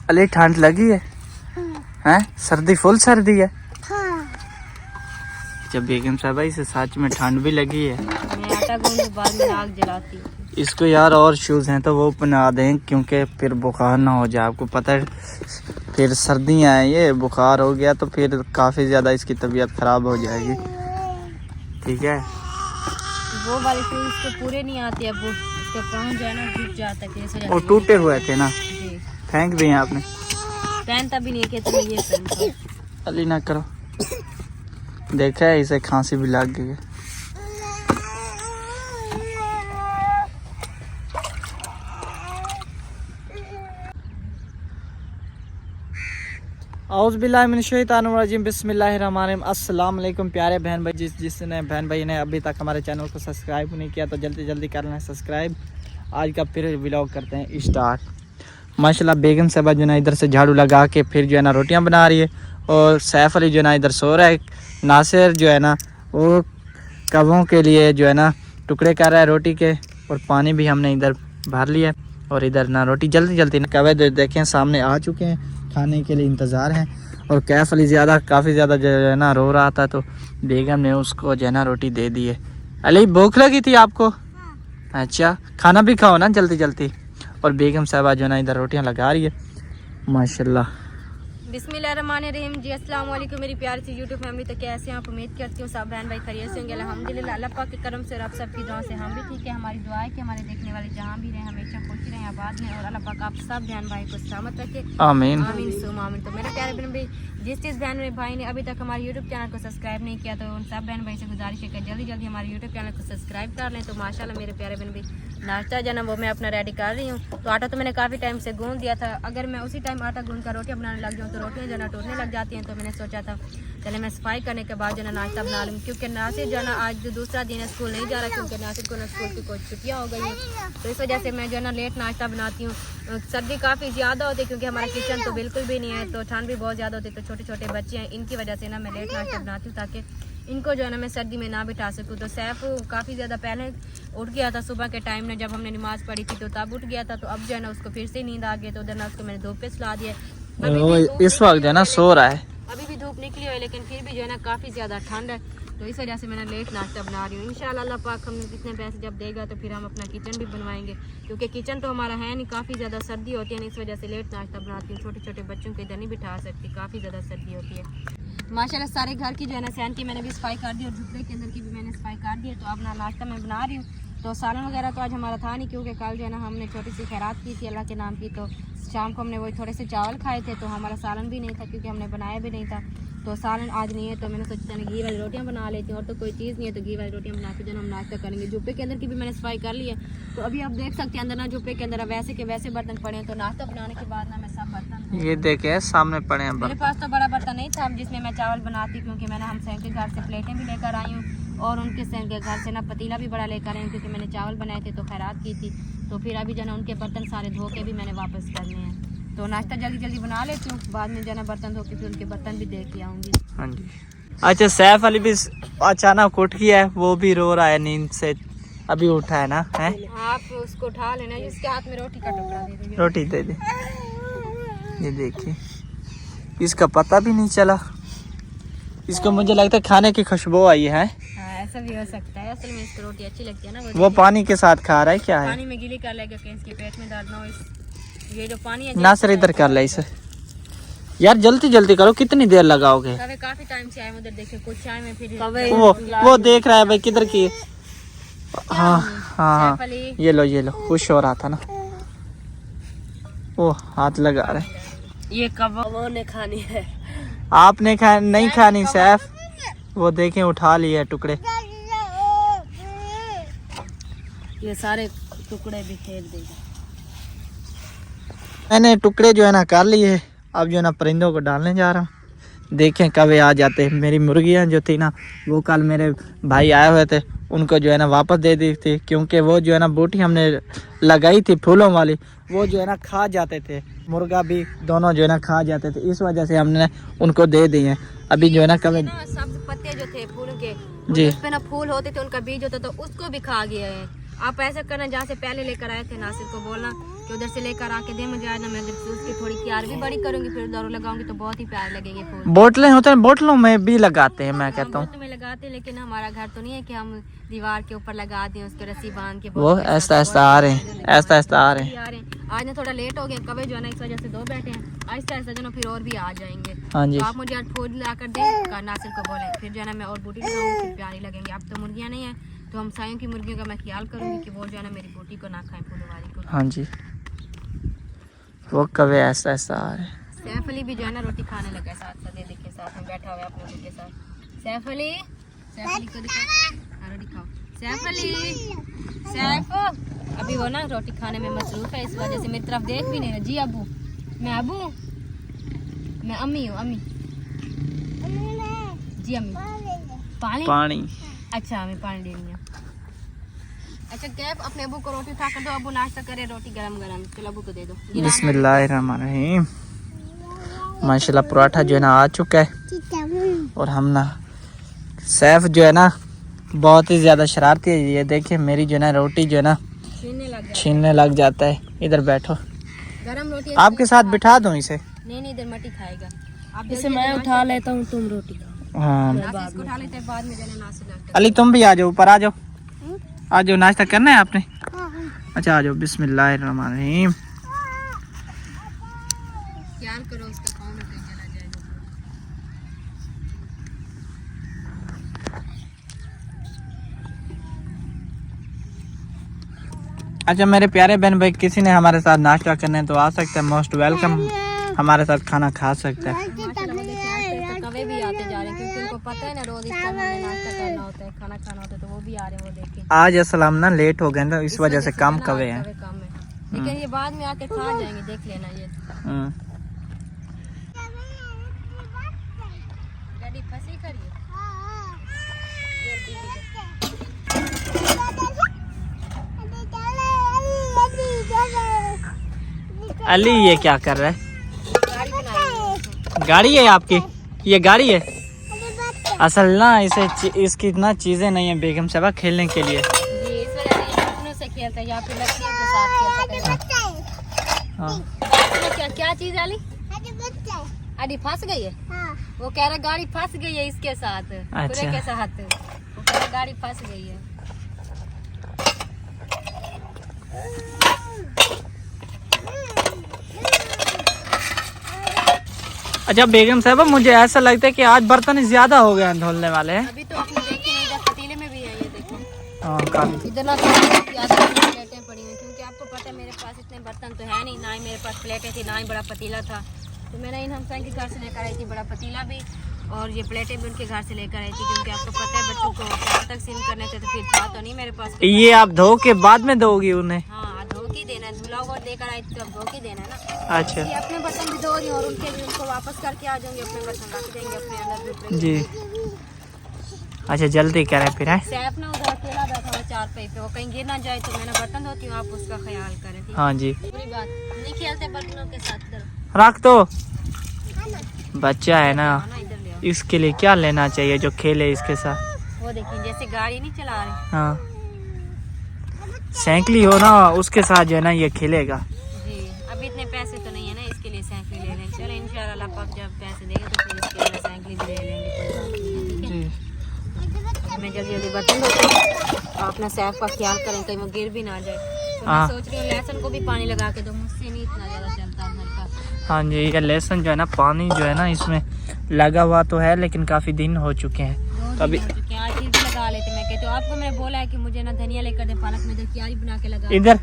अली ठंड लगी है? हैं? सर्दी फुल सर्दी है? जब बेगम साहबा इसे सच में ठंड भी लगी है। मैं आटा गूंद बाद में आग जलाती हूँ। इसको यार और शूज़ हैं तो वो पहना दें क्योंकि फिर बुखार ना हो जाए। आपको पता है फिर सर्दियाँ हैं, ये बुखार हो गया तो फिर काफ़ी ज़्यादा इसकी तबीयत ख़राब हो जाएगी। ठीक है, वो वाले शूज इसको पूरे नहीं आते, अब वो उसका पाँव जो है ना टूट जाता है, कैसे वो टूटे हुए थे ना, जी फेंक दिए आपने? पहनता भी नहीं है, कहते ये पहनता। अली ना करो, देखा है इसे खांसी भी लग गई है। औज़ुबिल्लाहिमिनश्शैतानिर्रजीम बिस्मिल्लाहिर्रहमानिर्रहीम। अस्सलाम वालेकुम प्यारे बहन भाई, जिसने बहन भाई ने अभी तक हमारे चैनल को सब्सक्राइब नहीं किया तो जल्दी जल्दी कर लें सब्सक्राइब। आज का फिर व्लॉग करते हैं स्टार्ट। माशाल्लाह बेगम साहबा जो है ना इधर से झाड़ू लगा के फिर जो है ना रोटियां बना रही है और सैफ अली जो है ना इधर सो रहा है। नासिर जो है ना वो कवों के लिए जो है ना टुकड़े कर रहा है रोटी के, और पानी भी हमने इधर भर लिया और इधर ना रोटी जल्दी जल्दी ना कवे देखें सामने आ चुके हैं, खाने के लिए इंतज़ार है। और कैफ अली काफ़ी ज़्यादा जो है ना रो रहा था तो बेगम ने उसको जो है ना रोटी दे दी है। अली भूख लगी थी आपको? अच्छा, खाना भी खाओ ना जल्दी जल्दी। और बेगम साहबा जो है ना इधर रोटियां लगा रही है माशाल्लाह। बिस्मिल्लाहिर्रहमानिर्रहीम। जी अस्सलाम वालेकुम मेरी प्यारी सी यूट्यूब फैमिली, तो कैसे हैं आप? उम्मीद करती हूँ सब बहन भाई खैरियत से होंगे अल्हम्दुलिल्लाह। अल्लाह पाक के करम से और आप सबकी दुआ से हम भी ठीक है। हमारी दुआ है कि हमारे देखने वाले जहाँ भी रहें हमेशा खुश रहें, आबाद रहें और अल्लाह पाक आप सब बहन भाई को सलामत रखे, आमीन आमीन सुम आमीन। तो मेरे प्यारे बहन भाई, जिस बहन भाई ने अभी तक हमारे यूट्यूब चैनल को सब्सक्राइब नहीं किया तो उन सब बहन भाई से गुजारिश है कि जल्दी जल्दी हमारे यूट्यूब चैनल को सब्सक्राइब कर लें। तो माशाल्लाह मेरे प्यारे बहन भाई, नाश्ता जो है ना वो मैं अपना रेडी कर रही हूँ। तो आटा तो मैंने काफ़ी टाइम से गूंद दिया था, अगर मैं उसी टाइम आटा गूंद कर रोटियाँ बनाने लग जाऊँ तो रोटियाँ जो है ना टूटने लग जाती हैं। तो मैंने सोचा था चले मैं सफाई करने के बाद जो है नाश्ता बना लूँ, क्योंकि नासिर जो है ना आज जो दूसरा दिन है स्कूल नहीं जा रहा, क्योंकि नासिर को ना स्कूल की कुछ छुट्टियाँ हो गई हैं। तो इस वजह से मैं जो है ना लेट नाश्ता बनाती हूँ। सर्दी काफ़ी ज़्यादा होती है क्योंकि हमारा किचन तो बिल्कुल भी नहीं है, तो ठंड भी बहुत ज़्यादा होती है, तो छोटे छोटे बच्चे हैं, इनकी वजह से ना मैं लेट नाश्ता बनाती हूँ ताकि इनको जो है ना मैं सर्दी में ना बिठा सकूँ। तो सैफ काफ़ी ज़्यादा पहले उठ गया था सुबह के टाइम में, जब हमने नमाज़ पढ़ी थी तो तब उठ गया था। तो अब जो है ना उसको फिर से नींद आ गई, तो उधर ना उसको मैंने धूप पे सुला दिया। इस वक्त जो है ना सो रहा है, अभी भी धूप निकली हुई है लेकिन फिर भी जो है ना काफ़ी ज़्यादा ठंड है, तो इस वजह से मैंने लेट नाश्ता बना रही हूँ। इंशाल्लाह अल्लाह पाक हमें कितने पैसे जब देगा तो फिर हम अपना किचन भी बनवाएंगे, क्योंकि किचन तो हमारा है नहीं, काफ़ी ज़्यादा सर्दी होती है ना, इस वजह से लेट नाश्ता बनाती हूँ। छोटे छोटे बच्चों को इधर नहीं बिठा सकती, काफ़ी ज़्यादा सर्दी होती है। माशाल्लाह सारे घर की जो है ना सैंटी मैंने भी सफाई कर दी और झुपड़े के अंदर की भी मैंने सफाई कर दी है। तो अब ना नाश्ता मैं बना रही हूँ। तो सालन वगैरह तो आज हमारा था नहीं, क्योंकि कल जो है ना हमने छोटी सी खैरात की थी अल्लाह के नाम की, तो शाम को हमने वही थोड़े से चावल खाए थे, तो हमारा सालन भी नहीं था क्योंकि हमने बनाया भी नहीं था। तो सालन आज नहीं है, तो मैंने सोचा था घी वाली रोटियां बना लेती हूँ, और तो कोई चीज़ नहीं है तो घी वाली रोटियां बना के जो हम नाश्ता करेंगे। जुब्बे के अंदर की भी मैंने सफाई कर ली है, तो अभी आप देख सकते हैं अंदर ना जुब्बे के अंदर वैसे के वैसे बर्तन पड़े हैं। तो नाश्ता बनाने के बाद ना मैं सब बर्तन ये देखे सामने पड़े हैं। मेरे पास तो बड़ा बर्तन नहीं था जिसमें मैं चावल बनाती, क्योंकि मैंने हम सैन के घर से प्लेटें भी लेकर आई हूँ और उनके सैन के घर से ना पतीला भी बड़ा लेकर आई हूँ, क्योंकि मैंने चावल बनाए थे तो खैरात की थी। तो फिर अभी जो ना उनके बर्तन सारे धो के भी मैंने वापस करने हैं। तो नाश्ता जल्दी जल्दी बना लेती हूँ, बाद में जो ना बर्तन धो के फिर उनके बर्तन भी दे के आऊँगी। हाँ जी। अच्छा, सैफ अली भी अचानक उठ गया है, वो भी रो रहा है नींद से, अभी उठा है ना? है आप उसको उठा लेना, इसके हाथ में रोटी का टुकड़ा दे दीजिए। रोटी दे दे। ये देखिए इसका पता भी नहीं चला, इसको मुझे लगता है खाने की खुशबू आई है। हाँ, ऐसा भी हो सकता है, असल में इसको रोटी अच्छी लगती है ना। वो पानी के साथ खा रहा है, क्या है? पानी में गीली कर लेगा कि इसके पेट में दर्द ना हो। ये जो पानी है नासिर इधर कर ले इसे यार, जल्दी जल्दी करो, कितनी देर लगाओगे? काफी टाइम से आए उधर देखे कुछ चाय में फिर वो देख रहा है भाई किधर की। हाँ हाँ, ये लो खुश हो रहा था ना, वो हाथ लगा रहे। ये कबाब ने खानी है, आपने नहीं खानी सैफ, वो देखें उठा लिए टुकड़े, ये सारे टुकड़े भी फेंक देगा। मैंने टुकड़े जो है ना कर लिए, अब जो है ना परिंदों को डालने जा रहा हूँ, देखें कब आ जाते हैं। मेरी मुर्गियाँ जो थी ना वो कल मेरे भाई आए हुए थे, उनको जो है ना वापस दे दी थी, क्योंकि वो जो है ना बूटी हमने लगाई थी फूलों वाली, वो जो है ना खा जाते थे, मुर्गा भी दोनों जो है ना खा जाते थे, इस वजह से हमने उनको दे दी है। अभी जो है ना कभी सब्ज पत्ते जो थे फूल के जी, उस पे ना फूल होते थे, उनका बीज होता था, उसको भी खा गया है। आप ऐसा करना, जहाँ से पहले लेकर आए थे नासिर को बोलना कि उधर से लेकर आके दे मुझे, आज ना मैं जब उसकी थोड़ी क्यार भी बड़ी करूंगी, फिर दारू लगाऊंगी तो बहुत ही प्यार लगेंगे फूल। बोतलें होते हैं, बोतलों में भी लगाते हैं, मैं कहता हूँ बोतल में लगाते हैं, लेकिन हमारा घर तो नहीं है कि हम दीवार के ऊपर लगा दें, उसके रस्सी बांध के। वो ऐसा ऐसा आ रहे हैं, ऐसा ऐसा आ रहे हैं। आज ना थोड़ा लेट हो गया, कभी जो है ना इस वजह से दो बैठे हैं, आहिस्ता आहिस्ता जो ना फिर और भी आ जाएंगे। हाँ जी, तो आप मुझे आज फूल ला कर दें, नासिर को बोले, फिर जो है ना मैं और बूटी लगाऊंगी, फिर प्यारी लगेंगे। अब तो मुर्गियाँ नहीं है, तो हम सायों की मुर्गियों का मैं ख्याल करूंगी कि वो जो है ना मेरी बूटी को ना खाएं, फूलों वाली को। हाँ जी, वो कभी ऐसा ऐसा आ रहे हैं। सैफ अली भी जो है ना रोटी खाने लगा है साथ साथ, ये देखिए साथ में बैठा हुआ है अपने बच्चे के साथ। सैफ अली को दिखाओ, रोटी खाओ। सैफ अली, सैफ अभी वो ना रोटी खाने में मसरूफ है, इस वजह से मेरी तरफ देख भी नहीं रहा। जी अबू, मैं अबू, मैं अम्मी हूँ, अम्मी जी, अम्मी पानी। अच्छा हमें पानी देनी है। अच्छा कैफ, अपने अबू को रोटी उठा कर दो, अबू नाश्ता करे, रोटी गरम गरम, चलो अबू को दे दो। बिस्मिल्लाहिर्रहमानिर्रहीम। माशाल्लाह पराठा जो है ना आ चुका है, और हम ना सैफ जो है ना बहुत ही ज़्यादा शरारती है। ये देखिए मेरी जो है ना रोटी जो है ना छीनने लग जाता है। इधर बैठो, गरम रोटी आपके साथ बिठा दूँ इसे? नहीं, इधर मटी खाएगा। आप इसे मैं उठा लेता हूँ, तुम रोटी खाओ। हाँ इसको उठा लेते हैं, बाद में जाने नाश्ता। अली तुम भी आ जाओ, ऊपर आ जाओ, आ जाओ, नाश्ता करना है आपने? अच्छा आ जाओ। बिस्मिल्लाहिर्रहमानिर्रहीम। ख्याल करो उसका, पाँव में कहीं चला जाएगा। अच्छा मेरे प्यारे बहन भाई, किसी ने हमारे साथ नाश्ता करना है तो आ सकते हैं, मोस्ट वेलकम, हमारे साथ खाना खा सकते हैं। कवे भी आते जा रहे हैं, क्योंकि उनको पता है ना रोज इस टाइम हमें नाश्ता करना होता है, खाना खाना होता है, तो वो भी आ रहे हैं। वो देखें आज असलम ना लेट हो गए तो इस वजह से कम कवे हैं, कम है, लेकिन ये बाद में आके खा जाएंगे, देख लेना। ये गाड़ी फंसी करिए। अली ये क्या कर रहा है? गाड़ी बनाई, गाड़ी है आपकी? ये गाड़ी है असल ना, इसे इसकी इतना चीजें नहीं है बेगम साहबा खेलने के लिए जी, इस वजह से ये अपनों से खेलता है या फिर लड़कियों के साथ खेलता है। हाँ। क्या चीज है अली? अली फंस गई है। वो कह रहा गाड़ी फंस गई है इसके साथ। अच्छा। के साथ वो कह रहा गाड़ी फंस गई है। अच्छा बेगम साहबा, मुझे ऐसा लगता है कि आज बर्तन ज्यादा हो गए धुलने वाले हैं। अभी तो आपने देखे नहीं, इधर पतीले में भी है, ये देखो। हाँ काफी। इधर ना प्लेटें पड़ी हुई, क्योंकि आपको पता है मेरे पास इतने बर्तन तो है नहीं, ना ही मेरे पास प्लेटें थी, ना ही बड़ा पतीला था। तो मैंने इन हमसाई के घर से लेकर आई थी बड़ा पतीला भी, और ये प्लेटें भी उनके घर से लेकर आई थी, क्योंकि आपको पता है बच्चों को कब तक सीन करने थे, तो फिर था तो नहीं मेरे पास। ये आप धो के बाद में दोगी उन्हें? हाँ, धो के देना है, धुला हुआ देकर आई थी तो अब धो के देना है ना। अच्छा। ये अपने बर्तन भी धो रही हूँ, और उनके भी, उनको वापस करके आ जाऊंगी, अपने बर्तन रख देंगे अपने अंदर जी। अच्छा जल्दी करें फिर है। सैफ ना उधर अकेला बैठा हुआ चार पे, वो कहीं गिर ना जाए, तो मैंने बर्तन धोती हूँ, आप उसका ख्याल करें। ठीक? हाँ जी, पूरी बात नहीं खेलते बर्तनों के साथ। इधर रख दो, बच्चा है ना, ना, इधर ले आओ। इसके लिए क्या लेना चाहिए जो खेले इसके साथ। वो देखिए जैसे गाड़ी नहीं चला रहे। हाँ साइकिल हो ना, उसके साथ जो है ना ये खेलेगा। जी, अभी इतने पैसे तो नहीं है ना, इसके लिए साइकिल ले लेंगे। चलो इंशाल्लाह अल्लाह पाक जब पैसे देगा तो फिर इसके लिए साइकिल भी ले लेंगे। ठीक है, मैं जल्दी जल्दी बर्तन धोती हूँ, अपना सैफ का ख्याल करें कहीं वो गिर भी ना जाए। तो मैं सोच रही हूँ लहसुन को भी पानी लगा के दो, मुझसे नहीं इतना ज़्यादा चलता है मेरे पास। हाँ जी, ये लहसुन जो है ना, पानी जो है ना इसमें लगा हुआ तो है, लेकिन काफी दिन हो चुके हैं, तो अभी आज चीज भी लगा लेते। मैं कहती हूँ आपको, मैंने बोला है कि मुझे ना धनिया लेकर दे, पालक में इधर क्यारी बना के लगा। इधर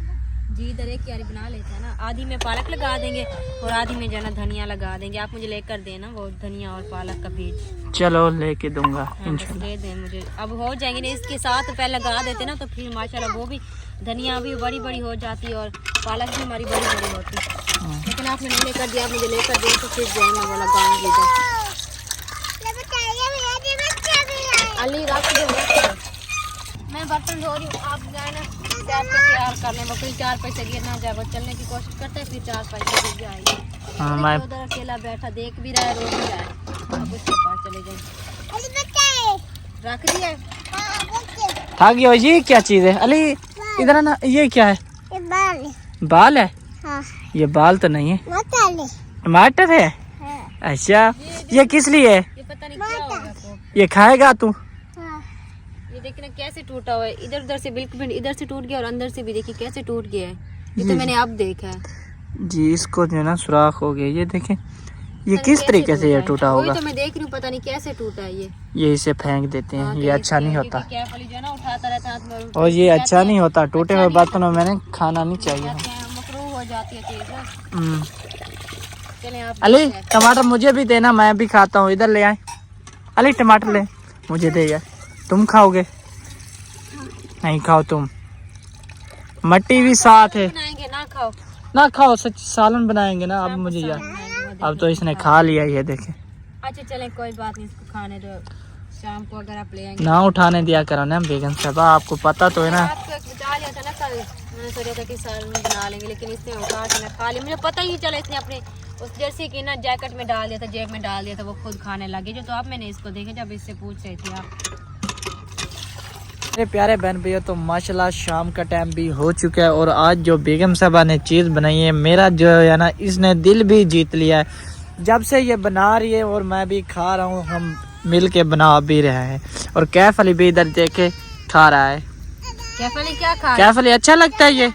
जी, इधर एक क्यारी बना लेते हैं ना, आधी में पालक लगा देंगे और आधी में जो है ना धनिया लगा देंगे। आप मुझे लेकर देना वो धनिया और पालक का बीज। चलो लेके दूंगा हाँ, इंशाल्लाह। दे दें मुझे, अब हो जाएंगे ना इसके साथ, पहले लगा देते ना तो फिर माशाल्लाह वो भी धनिया भी बड़ी बड़ी हो जाती और पालक भी हमारी बड़ी बड़ी होती। लेकिन आपने नहीं लेकर दिया, मुझे लेकर दिया तो फिर जो है मैं वो लगाऊंगी इधर। अली रख दो, मैं बर्तन धो रही हूँ, आप जाए ना सैफ को तैयार कर लें, बकरी 4 पैसे गिर ना जाए, वो चलने की कोशिश करते हैं फिर 4 पैसे गिर जाएगी। हाँ, मैं उधर अकेला बैठा देख भी रहा है, रो भी रहा है। अब उसके पास चले जाए, रख दिया है। था गया। ये क्या चीज है अली? इधर ना, ये क्या है? बाल है? हाँ। ये बाल तो नहीं है, टमाटर है। अच्छा, ये किस लिए है? ये पता नहीं क्या होगा तो। ये खाएगा तू? ये देखना कैसे टूटा हुआ है, इधर उधर से बिल्कुल भी इधर से टूट गया और अंदर से भी देखिए कैसे टूट गया है। ये तो मैंने अब देखा है जी, इसको जो है ना सुराख हो गया। ये देखें, ये पता किस नहीं तरीके कैसे से ये है। टूटा वही होगा। तो मैं देख रही हूँ, पता नहीं कैसे टूटा है ये। ये इसे फेंक देते हैं, हाँ, ये अच्छा नहीं होता। कैफ वाली जो है ना उठाता रहता है हाथ में, और ये अच्छा नहीं होता, टूटे हुए अच्छा बर्तनों में ना खाना नहीं चाहिए। मकरूह हो जाती है चीज। हम्म। चलें आप अली टमाटर मुझे भी देना, मैं भी खाता हूँ। इधर ले आए अली, टमाटर ले, मुझे दे यार। तुम खाओगे? नहीं खाओ तुम। मट्टी भी साथ है, बनाएंगे ना खाओ। ना खाओ, सच सालन बनाएंगे ना। अब मुझे यार, अब तो इसने खा लिया। ये देखे। अच्छा चलें कोई बात नहीं, इसको खाने दो, शाम को अगर आप ले आएंगे। ना उठाने दिया करो ना बेगम साहब, आपको पता तो है ना। आपको एक बचा लिया था ना कल, मैंने सोचा था कि सालन बना लेंगे, लेकिन इसने उठा के ना खा लिया। मुझे पता ही चला, इसने अपने उस जर्सी की ना जैकेट में डाल दिया था, जेब में डाल दिया था, वो खुद खाने लगे। जो तो आप मैंने इसको देखे जब इससे पूछ रही थी आप। मेरे प्यारे बहन भैया, तो माशाल्लाह शाम का टाइम भी हो चुका है और आज जो बेगम साहबा ने चीज़ बनाई है, मेरा जो है ना इसने दिल भी जीत लिया है। जब से ये बना रही है और मैं भी खा रहा हूँ, हम मिल के बना भी रहे हैं। और कैफ अली भी इधर देखे खा रहा है। कैफ अली क्या खा रहा है? कैफ अली अच्छा लगता है ये?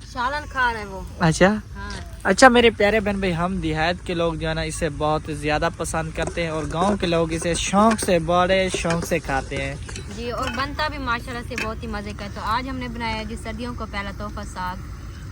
सालन खा रहा है वो। अच्छा हाँ। अच्छा, मेरे प्यारे बहन भाई, हम देहात के लोग जो है ना इसे बहुत ज़्यादा पसंद करते हैं और गांव के लोग इसे शौक से, बड़े शौक से खाते हैं जी। और बनता भी माशाल्लाह से बहुत ही मज़े का है। तो आज हमने बनाया जी सर्दियों को पहला तोहफा साग।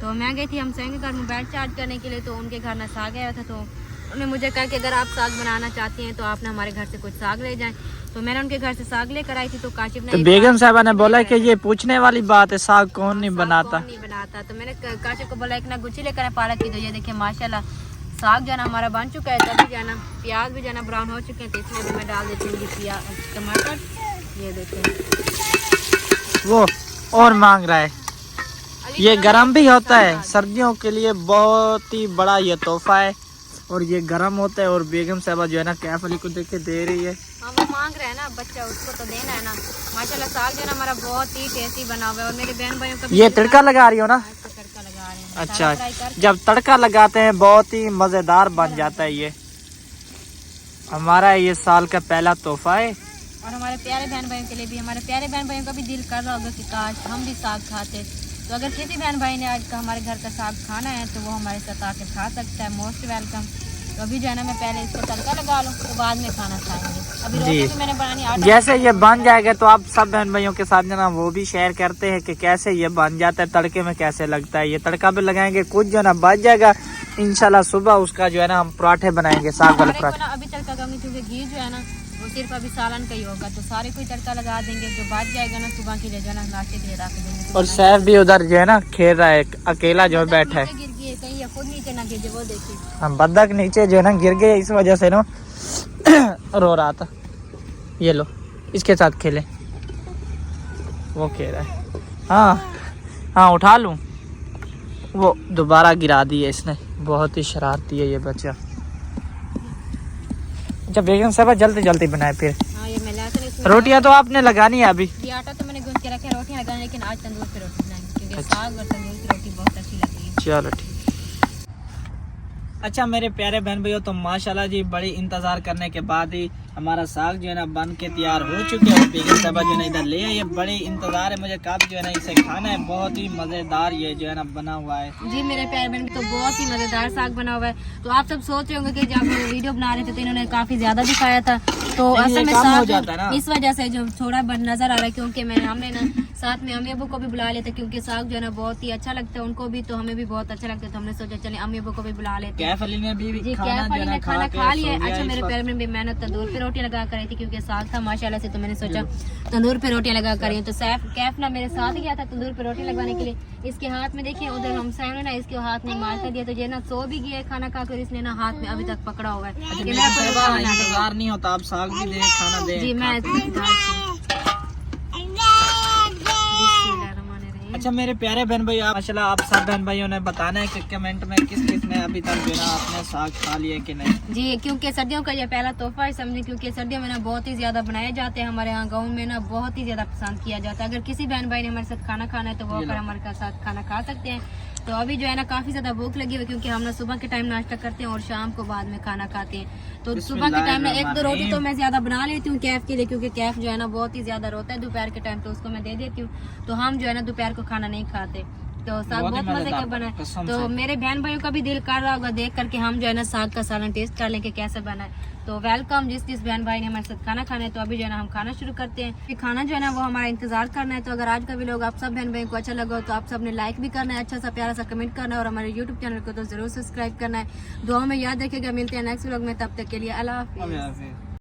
तो मैं गई थी हम के घर मोबाइल चार्ज करने के लिए, तो उनके घर ना साग आया था, तो उन्होंने मुझे कहा कि अगर आप साग बनाना चाहती हैं तो आप ना हमारे घर से कुछ साग ले जाएं। तो मैंने उनके घर से साग लेकर आई थी। तो काशिफ ने, तो बेगम साहबा ने बोला कि ये पूछने वाली बात है, साग कौन नहीं बनाता? नहीं बनाता। तो मैंने काशिफ को बोला एक ना गुच्छी लेकर आए पालक की। तो ये देखिए माशाल्लाह साग जो है ना हमारा बन चुका है। तभी जो है ना प्याज भी जो है ना ब्राउन हो चुके हैं, तो इसमें भी मैं डाल देती हूँ प्याज, टमाटर। ये देखिए वो और मांग रहा है। ये गरम भी होता है, सर्दियों के लिए बहुत ही बड़ा ये तोहफा है और ये गरम होता है। और बेगम साहबा जो है ना कैफ अली को देख के दे रही है। हाँ, वो मांग रहे हैं ना बच्चा, उसको तो देना है ना। माशाल्लाह साग जो है ना हमारा बहुत ही टेस्टी बना हुआ है। और मेरे बहन भाइयों का ये तड़का लगा रही हो ना? तड़का लगा रहे हैं। अच्छा, फ्राई करके। जब तड़का लगाते हैं बहुत ही मजेदार बन जाता है। ये हमारा ये साल का पहला तोहफा है। और हमारे प्यारे बहन भाइयों के लिए भी, हमारे प्यारे बहन भाइयों का भी दिल कर रहा होगा कि काश हम भी साग खाते। तो अगर किसी बहन भाई ने आज का हमारे घर का साग खाना है तो वो हमारे साथ आके खा सकता है, मोस्ट वेलकम। तो अभी जो है ना मैं पहले इसको तड़का लगा लूँ, तो बाद में खाना खाएंगे। अभी रोटी भी मैंने बनानी, आटा जैसे ये बन जाएगा तो आप सब बहन भाइयों के साथ ना वो भी शेयर करते हैं कि कैसे ये बन जाता है, तड़के में कैसे लगता है। ये तड़का भी लगाएंगे, कुछ जो है ना बच जाएगा इंशाल्लाह। सुबह उसका जो है ना हम पराठे बनाएंगे, साग वाले पराठे। अभी तड़का करूँगी क्योंकि घी जो है ना वो सिर्फ अभी सालन का ही होगा। तो सारे कोई तड़का लगा देंगे, जो बच जाएगा ना सुबह के लिए जो है ना नाश्ते के लिए रख देंगे। और सैफ भी उधर जो है ना खेल रहा है, अकेला जो बैठा है। गिर गई है कहीं, या खुद नीचे ना गिर जाए, वो देखिए। हम बदक नीचे जो है ना गिर गए, इस वजह से ना रो रहा था। ये लो, इसके साथ खेले, वो खेल रहा है। हाँ हाँ, उठा लूँ। वो दोबारा गिरा दी है इसने, बहुत ही शरारती है ये बच्चा। अच्छा बेगम साहब जल्दी जल्दी बनाए फिर। हाँ, ये मैं लाता नहीं। रोटियां तो आपने लगानी है अभी? ये आटा तो मैंने गूंथ के रखा है, रोटियां लगाने, लेकिन आज तंदूर पे रोटी बनाएंगे क्योंकि साग और तंदूर की रोटी बहुत अच्छी लगती है। चलो ठीक। अच्छा मेरे प्यारे बहन भैया, तो माशाल्लाह जी बड़ी इंतजार करने के बाद ही हमारा साग जो है ना बन के तैयार हो चुके हैं। बेगम साहबा जो है ना इधर ले आई, ये बड़ी इंतजार है मुझे कब जो है ना इसे खाना है। बहुत ही मजेदार ये जो है ना बना हुआ है। जी मेरे प्यारे बहन, तो बहुत ही मजेदार साग बना हुआ है। तो आप सब सोच रहे होंगे कि जब वीडियो बना रहे थे तो इन्होंने काफी ज्यादा दिखाया था, तो असल में साग इस वजह से जो थोड़ा नजर आ रहा है, क्योंकि हमने ना साथ में अम्मी अबू को भी बुला लेते, क्योंकि साग जो है ना बहुत ही अच्छा लगता है उनको भी, तो हमें भी बहुत अच्छा लगता है। तो हमने सोचा चले अम्मी अबू को भी बुला लेते हैं। कैफ अली ने भी जी कैफ अली ने खाना खा लिया है। अच्छा मेरे प्यारे बहन, मैंने तंदूर पे रोटी लगा कर रही थी क्योंकि साग था माशाल्लाह से, तो मैंने सोचा तंदूर पे रोटियां लगा कर रही हूँ। तो कैफ ना मेरे साथ गया था तंदूर पे रोटी लगाने के लिए। इसके हाथ में देखिए, उधर हम ने ना इसके हाथ में मार कर दिया, तो ये ना सो भी गया खाना खाकर, इसने ना हाथ में अभी तक पकड़ा हुआ है। इंतजार नहीं होता, आप साग भी दे, खाना दे। जी मैं अच्छा मेरे प्यारे बहन भाई, माशाल्लाह आप सब बहन भाइयों ने बताना है कि कमेंट में किस किस ने अभी तक जो है ना अपने साग खा लिए कि नहीं। जी, क्योंकि सर्दियों का ये पहला तोहफा है समझे, क्योंकि सर्दियों में ना बहुत ही ज्यादा बनाए जाते हैं हमारे यहाँ गाँव में ना, बहुत ही ज्यादा पसंद किया जाता है। अगर किसी बहन भाई ने हमारे साथ खाना खाना है तो वो अगर हमारे साथ खाना खा सकते हैं। तो अभी जो है ना काफी ज्यादा भूख लगी हुई, क्योंकि हम ना सुबह के टाइम नाश्ता करते हैं और शाम को बाद में खाना खाते हैं। तो सुबह के टाइम में 1-2 रोटी तो मैं ज्यादा बना लेती हूँ कैफ के लिए, क्योंकि कैफ जो है ना बहुत ही ज्यादा रोता है दोपहर के टाइम, तो उसको मैं दे देती हूँ। तो हम जो है ना दोपहर को खाना नहीं खाते। तो साग बहुत मजे का बना है। तो मेरे बहन भाइयों का भी दिल कर रहा होगा देख करके हम जो है ना साग का सालन टेस्ट कर लें कि कैसे बना है। तो वेलकम जिस बहन भाई ने हमारे साथ खाना खाना है। तो अभी जो है ना हम खाना शुरू करते हैं। फिर खाना जो है ना वो हमारा इंतजार करना है। तो अगर आज का भी लोग आप सब बहन भाई को अच्छा लगा तो आप सब ने लाइक भी करना है, अच्छा सा प्यारा सा कमेंट करना है और हमारे यूट्यूब चैनल को तो जरूर सब्सक्राइब करना है। दुआ में याद रखिएगा। मिलते हैं नेक्स्ट व्लॉग में, तब तक के लिए अल्लाह हाफिज़।